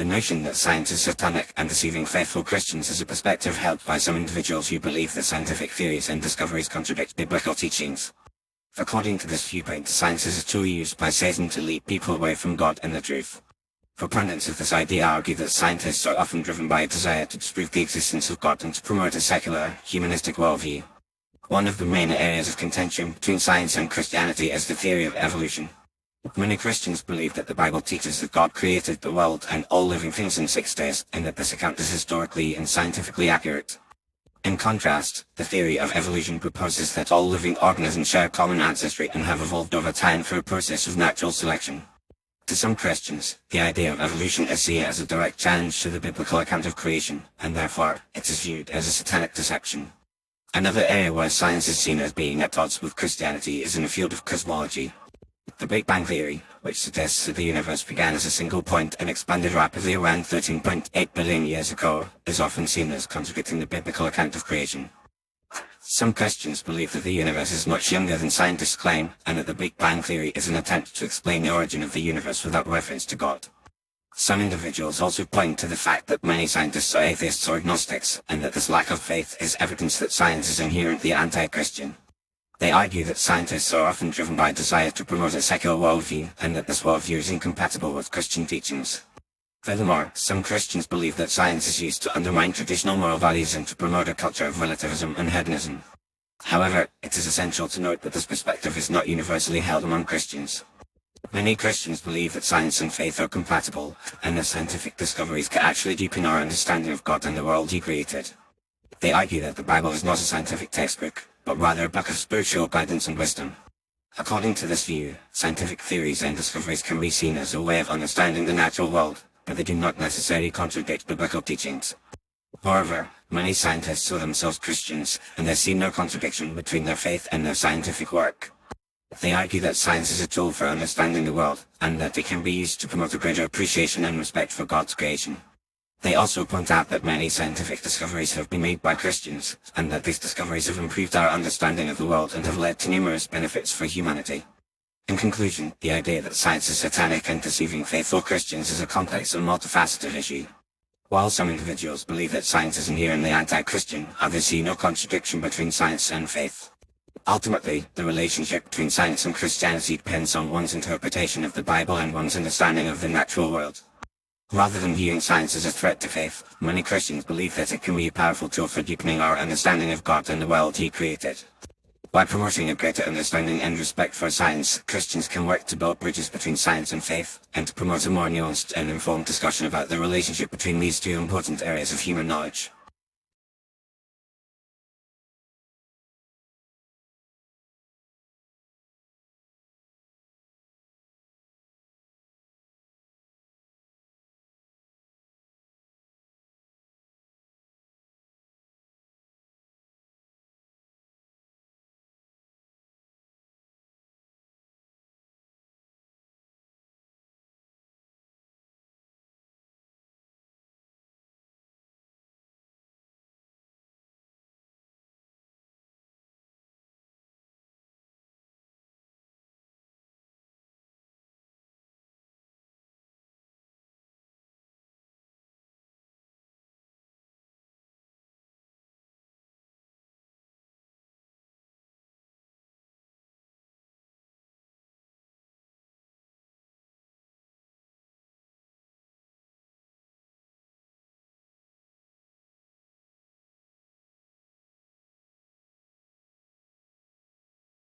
The notion that science is satanic and deceiving faithful Christians is a perspective held by some individuals who believe that scientific theories and discoveries contradict biblical teachings. According to this viewpoint, science is a tool used by Satan to lead people away from God and the truth. Proponents of this idea argue that scientists are often driven by a desire to disprove the existence of God and to promote a secular, humanistic worldview. One of the main areas of contention between science and Christianity is the theory of evolution. Many Christians believe that the Bible teaches that God created the world and all living things in 6 days, and that this account is historically and scientifically accurate. In contrast, the theory of evolution proposes that all living organisms share common ancestry and have evolved over time through a process of natural selection. To some Christians, the idea of evolution is seen as a direct challenge to the biblical account of creation, and therefore, it is viewed as a satanic deception. Another area where science is seen as being at odds with Christianity is in the field of cosmology. The Big Bang Theory, which suggests that the universe began as a single point and expanded rapidly around 13.8 billion years ago, is often seen as contradicting the biblical account of creation. Some Christians believe that the universe is much younger than scientists claim, and that the Big Bang Theory is an attempt to explain the origin of the universe without reference to God. Some individuals also point to the fact that many scientists are atheists or agnostics, and that this lack of faith is evidence that science is inherently anti-Christian. They argue that scientists are often driven by a desire to promote a secular worldview, and that this worldview is incompatible with Christian teachings. Furthermore, some Christians believe that science is used to undermine traditional moral values and to promote a culture of relativism and hedonism. However, it is essential to note that this perspective is not universally held among Christians. Many Christians believe that science and faith are compatible, and that scientific discoveries can actually deepen our understanding of God and the world He created. They argue that the Bible is not a scientific textbook, but rather a book of spiritual guidance and wisdom. According to this view, scientific theories and discoveries can be seen as a way of understanding the natural world, but they do not necessarily contradict biblical teachings. Moreover, many scientists are themselves Christians, and they see no contradiction between their faith and their scientific work. They argue that science is a tool for understanding the world, and that it can be used to promote a greater appreciation and respect for God's creation. They also point out that many scientific discoveries have been made by Christians, and that these discoveries have improved our understanding of the world and have led to numerous benefits for humanity. In conclusion, the idea that science is satanic and deceiving faithful Christians is a complex and multifaceted issue. While some individuals believe that science is inherently anti-Christian, others see no contradiction between science and faith. Ultimately, the relationship between science and Christianity depends on one's interpretation of the Bible and one's understanding of the natural world. Rather than viewing science as a threat to faith, many Christians believe that it can be a powerful tool for deepening our understanding of God and the world He created. By promoting a greater understanding and respect for science, Christians can work to build bridges between science and faith, and to promote a more nuanced and informed discussion about the relationship between these two important areas of human knowledge.